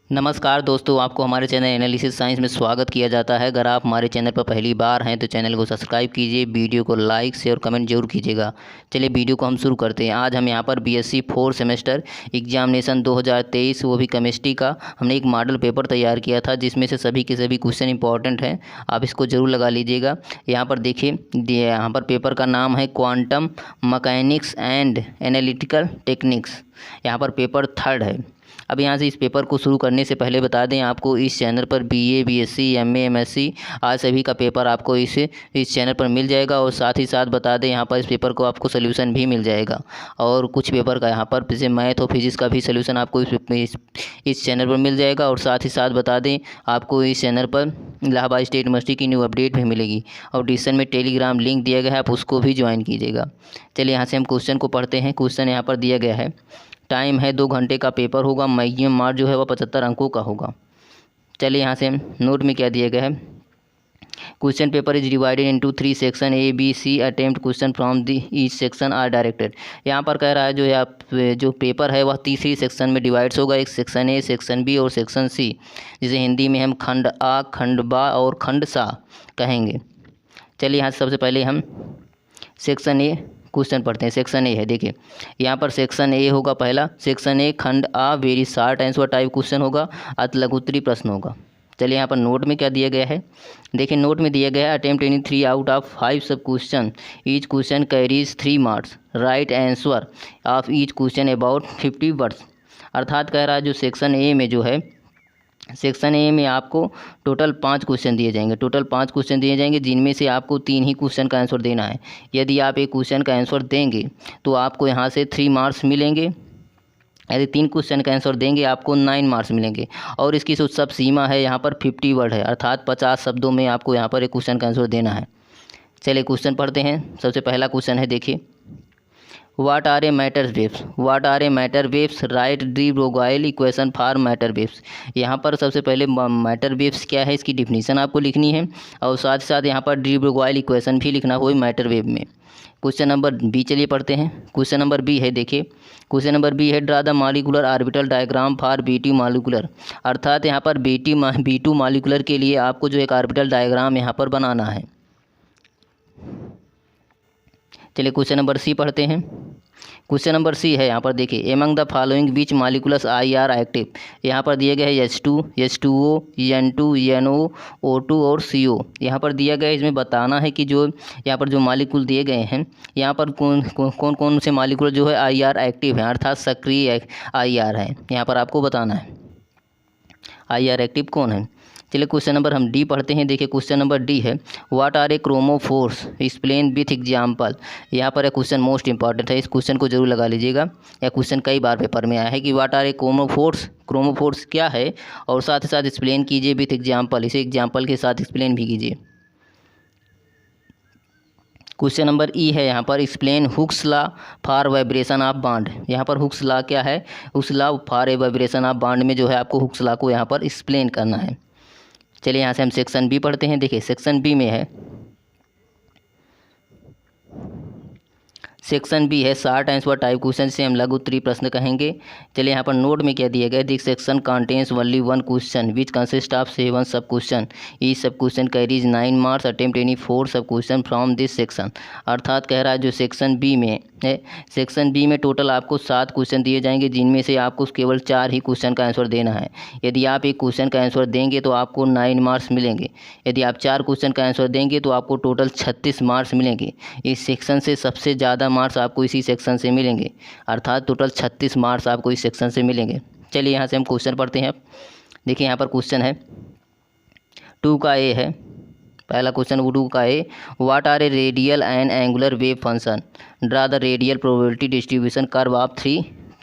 नमस्कार दोस्तों, आपको हमारे चैनल एनालिसिस साइंस में स्वागत किया जाता है। अगर आप हमारे चैनल पर पहली बार हैं तो चैनल को सब्सक्राइब कीजिए, वीडियो को लाइक शेयर और कमेंट जरूर कीजिएगा। चलिए वीडियो को हम शुरू करते हैं। आज हम यहाँ पर बीएससी 4 सेमेस्टर एग्जामिनेशन 2023 वो भी केमिस्ट्री का हमने एक मॉडल पेपर तैयार किया था, जिसमें से सभी के सभी क्वेश्चन इंपॉर्टेंट हैं। आप इसको ज़रूर लगा लीजिएगा। यहाँ पर देखिए, यहाँ पर पेपर का नाम है quantum mechanics and analytical techniques. यहाँ पर पेपर 3rd है। अब यहाँ से इस पेपर को शुरू करने से पहले बता दें, आपको इस चैनल पर बीए, बीएससी, एमए, एमएससी आज सभी का पेपर आपको इस चैनल पर मिल जाएगा। और साथ ही साथ बता दें, यहाँ पर इस पेपर को आपको सोल्यूशन भी मिल जाएगा। और कुछ पेपर का यहाँ पर जैसे मैथ और फिजिक्स का भी सोल्यूशन आपको इस चैनल पर मिल जाएगा। और साथ ही साथ बता दें, आपको इस चैनल पर इलाहाबाद स्टेट यूनिवर्सिटी की न्यू अपडेट भी मिलेगी। और डिस्क्रिप्शन में टेलीग्राम लिंक दिया गया है, आप उसको भी ज्वाइन कीजिएगा। चलिए यहाँ से हम क्वेश्चन को पढ़ते हैं। क्वेश्चन यहाँ पर दिया गया है। टाइम है 2 घंटे का पेपर होगा। मैक्सिमम मार्क्स जो है वह 75 अंकों का होगा। चलिए यहाँ से हम नोट में क्या दिया गया है। Question paper is divided into 3 section A B C. Attempt question from the each section are directed. यहाँ पर कह रहा है जो पेपर है वह 3 सेक्शन में डिवाइड्स होगा। एक सेक्शन ए, सेक्शन बी और सेक्शन सी, जिसे हिंदी में हम खंड आ, खंड बा और खंड सा कहेंगे। चलिए यहाँ से सबसे पहले हम सेक्शन ए क्वेश्चन पढ़ते हैं। सेक्शन ए है, देखिए यहाँ पर सेक्शन ए होगा पहला। सेक्शन ए खंड आ very short answer type question होगा, अति लघुत्तरीय प्रश्न होगा। चलिए यहाँ पर नोट में क्या दिया गया है, देखिए नोट में दिया गया है। अटेम्प्ट एनी 3 आउट ऑफ 5 सब question, each question carries 3 marks. Right answer of each question about 50 words. अर्थात कह रहा है जो सेक्शन ए में जो है, सेक्शन ए में आपको टोटल 5 क्वेश्चन दिए जाएंगे। टोटल 5 क्वेश्चन दिए जाएंगे, जिनमें से आपको 3 ही क्वेश्चन का आंसर देना है। यदि आप एक क्वेश्चन का आंसर देंगे तो आपको यहाँ से 3 मार्क्स मिलेंगे। यदि 3 क्वेश्चन का आंसर देंगे आपको 9 मार्क्स मिलेंगे। और इसकी जो सब सीमा है यहाँ पर 50 वर्ड है, अर्थात 50 शब्दों में आपको यहाँ पर एक क्वेश्चन का आंसर देना है। चलिए क्वेश्चन पढ़ते हैं। सबसे पहला क्वेश्चन है, देखिए What are a matter waves? What are a matter waves? Write de Broglie equation for matter waves। यहाँ पर सबसे पहले मैटर वेव्स क्या है इसकी डिफिनीशन आपको लिखनी है। और साथ ही साथ यहाँ पर de Broglie इक्वेशन भी लिखना हो मैटर वेव में। क्वेश्चन नंबर बी चलिए पढ़ते हैं। क्वेश्चन नंबर बी है, देखिए क्वेश्चन नंबर बी है draw the molecular orbital diagram for B2 molecular. अर्थात यहाँ पर B2 मॉलिक्यूलर के लिए आपको जो एक ऑर्बिटल डायग्राम यहाँ पर बनाना है। चलिए क्वेश्चन नंबर सी पढ़ते हैं। क्वेश्चन नंबर सी है, यहाँ पर देखिए among the following which molecules I R active. यहाँ पर दिया गया है H2, H2O, N2, NO, O2 और CO। यहाँ पर दिया गया है, इसमें बताना है कि जो यहाँ पर जो मॉलिक्यूल दिए गए हैं, यहाँ पर कौन से मॉलिक्यूल जो है आई आर एक्टिव हैं, अर्थात सक्रिय आई आर है। यहाँ पर आपको बताना है आई आर एक्टिव कौन है। चलिए क्वेश्चन नंबर हम डी पढ़ते हैं। देखिए क्वेश्चन नंबर डी है what are a chromophores explain with example. यहाँ पर एक क्वेश्चन मोस्ट इंपॉर्टेंट है, इस क्वेश्चन को जरूर लगा लीजिएगा। यह क्वेश्चन कई बार पेपर में आया है कि व्हाट आर ए क्रोमोफोर्स क्या है, और साथ ही साथ एक्सप्लेन कीजिए विथ एग्जाम्पल, इसे एग्जाम्पल के साथ एक्सप्लेन भी कीजिए। क्वेश्चन नंबर ई है, यहाँ पर explain Hooke's law for vibration of bond. यहाँ पर हुक्स लॉ क्या है, Hooke's law for a vibration of bond में जो है आपको हुक्स लॉ को यहाँ पर एक्सप्लेन करना है। चलिए यहाँ से हम सेक्शन बी पढ़ते हैं। देखिए सेक्शन बी में है, सेक्शन बी है शॉर्ट आंसर टाइप क्वेश्चन से हम लघु उत्तरीय प्रश्न कहेंगे। चलिए यहाँ पर नोट में क्या दिया गया है, this section contains only 1 question which consist of 7 सब क्वेश्चन। ईच सब question carries 9 marks. Attempt any 4 सब क्वेश्चन फ्रॉम दिस सेक्शन। अर्थात कह रहा है जो सेक्शन बी में है, सेक्शन बी में टोटल आपको 7 क्वेश्चन दिए जाएंगे, जिनमें से आपको केवल 4 ही क्वेश्चन का आंसर देना है। यदि आप एक क्वेश्चन का आंसर देंगे तो आपको 9 मार्क्स मिलेंगे। यदि आप 4 क्वेश्चन का आंसर देंगे तो आपको टोटल 36 मार्क्स मिलेंगे। इस सेक्शन से सबसे ज़्यादा मार्क्स आपको इसी सेक्शन से मिलेंगे, अर्थात टोटल 36 मार्क्स आपको इस सेक्शन से मिलेंगे। चलिए यहाँ से हम क्वेश्चन पढ़ते हैं। देखिए यहाँ पर क्वेश्चन है 2 का ए है, पहला क्वेश्चन 2 का a what are a radial and angular wave function. Draw the radial probability distribution curve of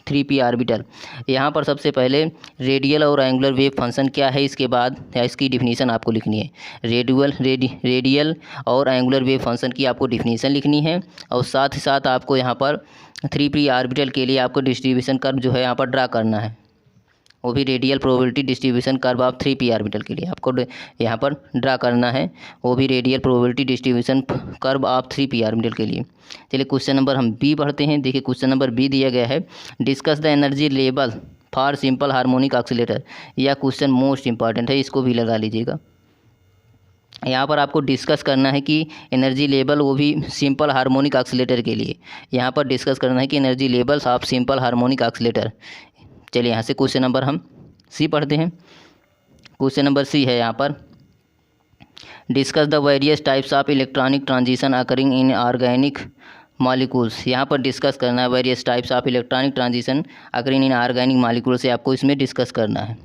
3p orbital. यहाँ पर सबसे पहले रेडियल और एंगुलर वेव फंक्शन क्या है, इसके बाद इसकी डिफिनीशन आपको लिखनी है। रेडियल और एंगुलर वेव फंक्शन की आपको डिफिनीशन लिखनी है। और साथ ही साथ आपको यहाँ पर 3p ऑर्बिटल के लिए आपको डिस्ट्रीब्यूशन कर्व जो है यहाँ पर ड्रा करना है, वो भी radial probability distribution curve of 3p orbital के लिए आपको यहाँ पर ड्रा करना है, वो भी radial probability distribution curve of 3p orbital के लिए। चलिए क्वेश्चन नंबर हम बी पढ़ते हैं। देखिए क्वेश्चन नंबर बी दिया गया है discuss the energy level for simple harmonic oscillator. यह क्वेश्चन मोस्ट इंपॉर्टेंट है, इसको भी लगा लीजिएगा। यहाँ पर आपको डिस्कस करना है कि एनर्जी लेवल, वो भी सिंपल हार्मोनिक ऑक्सीलेटर के लिए यहाँ पर डिस्कस करना है कि energy levels of simple harmonic oscillator. चलिए यहाँ से क्वेश्चन नंबर हम सी पढ़ते हैं। क्वेश्चन नंबर सी है यहाँ पर, discuss the various types of electronic transition occurring in organic molecules. यहाँ पर डिस्कस करना है various types of electronic transition occurring in organic molecule से आपको इसमें डिस्कस करना है।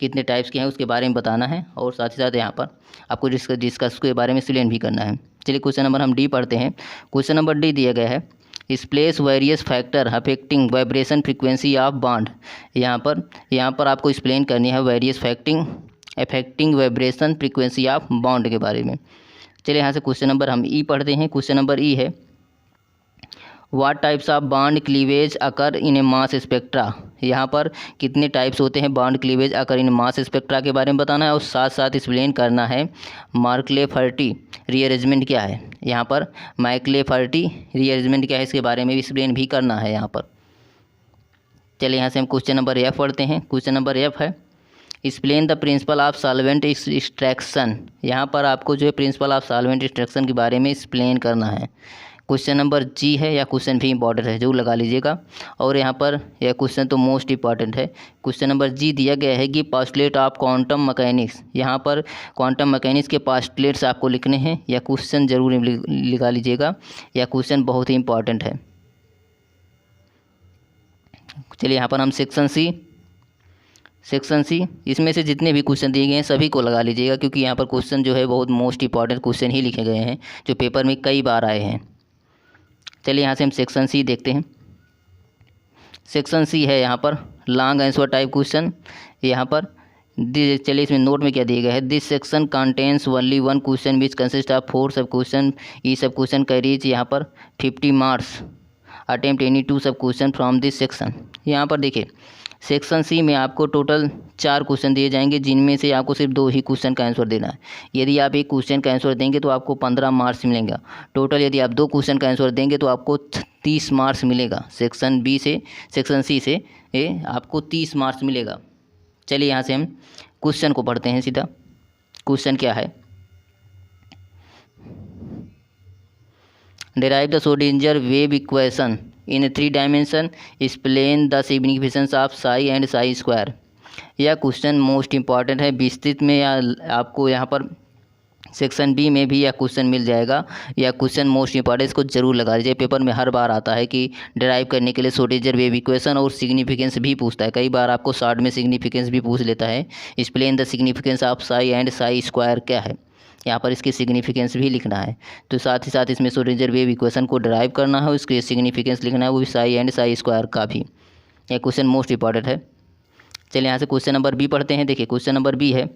कितने टाइप्स के हैं उसके बारे में बताना है, और साथ ही साथ यहाँ पर आपको डिस्कस के बारे में एक्सप्लेन भी करना है। चलिए क्वेश्चन नंबर हम डी पढ़ते हैं। क्वेश्चन नंबर डी दिया गया है, स्प्लेस various factor affecting vibration frequency of bond. यहाँ पर आपको एक्सप्लेन करनी है various affecting vibration frequency of bond के बारे में। चलिए यहाँ से क्वेश्चन नंबर हम ई पढ़ते हैं। क्वेश्चन नंबर ई है, what types of bond cleavage occur in A mass spectra. यहाँ पर कितने टाइप्स होते हैं बॉन्ड क्लीवेज अकर इन मास स्पेक्ट्रा के बारे में बताना है, और साथ साथ एक्सप्लेन करना है मार्कले-फर्टी रीअरेंजमेंट क्या है। यहाँ पर मार्कले-फर्टी रीअरेंजमेंट क्या है इसके बारे में भी एक्सप्लेन भी करना है यहाँ पर। चलिए यहाँ से हम क्वेश्चन नंबर एफ पढ़ते हैं। क्वेश्चन नंबर एफ है, explain the principle of solvent extraction. यहाँ पर आपको जो है प्रिंसिपल ऑफ सॉल्वेंट एक्सट्रैक्शन के बारे में एक्सप्लेन करना है। क्वेश्चन नंबर जी है, या क्वेश्चन भी इंपॉर्टेंट है, जरूर लगा लीजिएगा। और यहाँ पर यह क्वेश्चन तो मोस्ट इंपॉर्टेंट है। क्वेश्चन नंबर जी दिया गया है कि पास्टुलेट ऑफ क्वांटम मैकेनिक्स। यहाँ पर क्वांटम मैकेनिक्स के पास्टुलेट्स आपको लिखने हैं, यह क्वेश्चन जरूर लगा लीजिएगा, यह क्वेश्चन बहुत ही इंपॉर्टेंट है। चलिए यहाँ पर हम सेक्शन सी, इसमें से जितने भी क्वेश्चन दिए गए हैं सभी को लगा लीजिएगा, क्योंकि यहाँ पर क्वेश्चन जो है बहुत मोस्ट इंपॉर्टेंट क्वेश्चन ही लिखे गए हैं जो पेपर में कई बार आए हैं। चलिए यहाँ से हम सेक्शन सी देखते हैं। सेक्शन सी है यहाँ पर लॉन्ग आंसर टाइप क्वेश्चन। यहाँ पर चलिए इसमें नोट में क्या दिया गया है, this section contains only one question which consist of 4 सब क्वेश्चन। ई सब क्वेश्चन कैरीज यहाँ पर 50 मार्क्स। अटेम्प्ट एनी 2 सब क्वेश्चन फ्रॉम दिस सेक्शन। यहाँ पर देखिए सेक्शन सी में आपको टोटल 4 क्वेश्चन दिए जाएंगे, जिनमें से आपको सिर्फ 2 ही क्वेश्चन का आंसर देना है। यदि आप एक क्वेश्चन का आंसर देंगे तो आपको 15 मार्क्स मिलेंगे टोटल। यदि आप 2 क्वेश्चन का आंसर देंगे तो आपको 30 मार्क्स मिलेगा। सेक्शन सी से आपको 30 मार्क्स मिलेगा। चलिए यहाँ से हम क्वेश्चन को पढ़ते हैं सीधा। क्वेश्चन क्या है, derive the Schrodinger wave equation in 3 dimension, explain the significance of Sai and Sai square. यह क्वेश्चन मोस्ट इंपॉर्टेंट है। विस्तृत में या आपको यहाँ पर सेक्शन बी में भी यह क्वेश्चन मिल जाएगा। यह क्वेश्चन मोस्ट इंपॉर्टेंट, इसको जरूर लगा लीजिए। पेपर में हर बार आता है कि डिराइव करने के लिए श्रोडिंगर वेव इक्वेशन और सिग्निफिकेंस भी पूछता है। कई बार आपको शॉर्ट में सिग्निफिकेंस भी पूछ लेता है। Explain the significance of Sai and Sai square क्या है, यहाँ पर इसकी सिग्निफिकेंस भी लिखना है। तो साथ ही साथ इसमें श्रोडिंगर वेव इक्वेशन को डिराइव करना है, उसके सिग्निफिकेंस लिखना है, वो भी साई एंड साई स्क्वायर का भी। यह क्वेश्चन मोस्ट इंपॉर्टेंट है। चलिए यहाँ से क्वेश्चन नंबर बी पढ़ते हैं। देखिए क्वेश्चन नंबर बी है,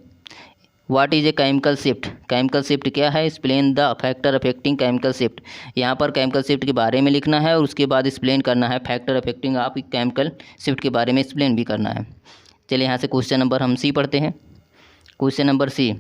what is a chemical shift. Chemical shift क्या है, explain the factor affecting chemical shift. यहाँ पर केमिकल शिफ्ट के बारे में लिखना है, और उसके बाद एक्सप्लेन करना है फैक्टर अफेक्टिंग आप केमिकल शिफ्ट के बारे में एक्सप्लेन भी करना है। चलिए यहाँ से क्वेश्चन नंबर हम सी पढ़ते हैं। Question number C,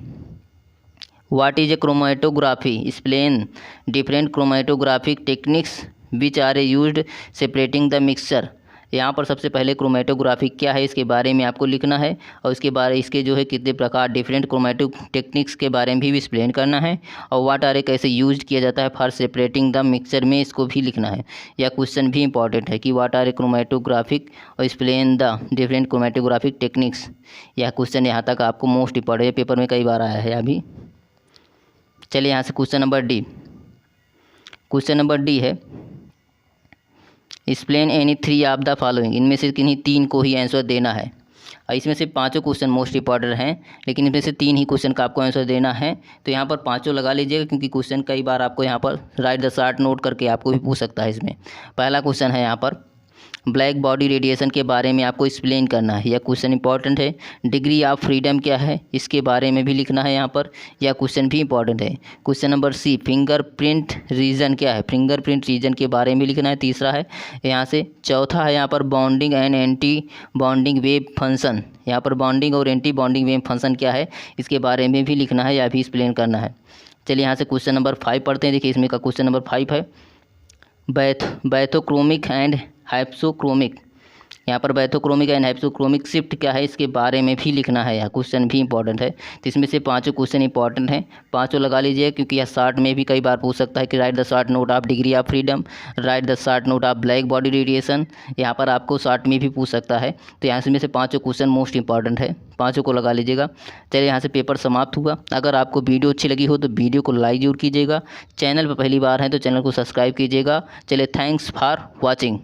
what is a chromatography, explain different chromatographic techniques which are used separating the mixture. यहाँ पर सबसे पहले क्रोमेटोग्राफी क्या है इसके बारे में आपको लिखना है, और इसके जो है कितने प्रकार डिफरेंट क्रोमेटो टेक्निक्स के बारे में भी एक्सप्लेन करना है, और व्हाट आर ए कैसे यूज किया जाता है फॉर सेपरेटिंग द मिक्सचर में, इसको भी लिखना है। यह क्वेश्चन भी इंपॉर्टेंट है कि व्हाट आर ए क्रोमेटोग्राफिक और explain the different chromatographic techniques. यह क्वेश्चन यहाँ तक आपको मोस्ट इंपॉर्टेंट है, पेपर में कई बार आया है अभी। चलिए यहाँ से question number D. Question number D है, explain any 3 of the following. इनमें से किन्हीं 3 को ही आंसर देना है। इसमें से 5 क्वेश्चन मोस्ट इंपॉर्टेंट हैं, लेकिन इसमें से 3 ही क्वेश्चन का आपको आंसर देना है। तो यहाँ पर 5 लगा लीजिएगा, क्योंकि क्वेश्चन कई बार आपको यहाँ पर राइट द शॉर्ट नोट करके आपको भी पूछ सकता है। इसमें पहला क्वेश्चन है यहाँ पर ब्लैक बॉडी रेडिएशन के बारे में आपको एक्सप्लेन करना है। यह क्वेश्चन इंपॉर्टेंट है। डिग्री ऑफ फ्रीडम क्या है इसके बारे में भी लिखना है यहाँ पर, यह क्वेश्चन भी इंपॉर्टेंट है। Question number C, fingerprint region क्या है, फिंगरप्रिंट रीजन के बारे में लिखना है। तीसरा है यहाँ से। चौथा है यहाँ पर bonding and anti bonding wave function. यहाँ पर बॉन्डिंग और एंटी बॉन्डिंग वेव फंक्शन क्या है इसके बारे में भी लिखना है, या भी एक्सप्लेन करना है। चलिए यहाँ से क्वेश्चन नंबर 5 पढ़ते हैं। देखिए इसमें का क्वेश्चन नंबर 5 है, बैथोक्रोमिक एंड हाइप्सोक्रोमिक यहाँ पर बैथोक्रोमिक एंड हाइपोक्रोमिक शिफ्ट क्या है इसके बारे में भी लिखना है, यहाँ क्वेश्चन भी इंपॉर्टेंट है। तो इसमें से पाँचों क्वेश्चन इंपॉर्टेंट हैं, पाँचों लगा लीजिए, क्योंकि यह शॉर्ट में भी कई बार पूछ सकता है कि right the short note of degree of freedom, right the short note of black body radiation, यहाँ पर आपको शॉर्ट में भी पूछ सकता है। तो यहाँ में से पाँचों क्वेश्चन मोस्ट इंपॉर्टेंट है, पाँचों को लगा लीजिएगा। चलिए यहाँ से पेपर समाप्त हुआ। अगर आपको वीडियो अच्छी लगी हो तो वीडियो को लाइक जरूर कीजिएगा, चैनल पर पहली बार है तो चैनल को सब्सक्राइब कीजिएगा। चलिए, थैंक्स फॉर वॉचिंग।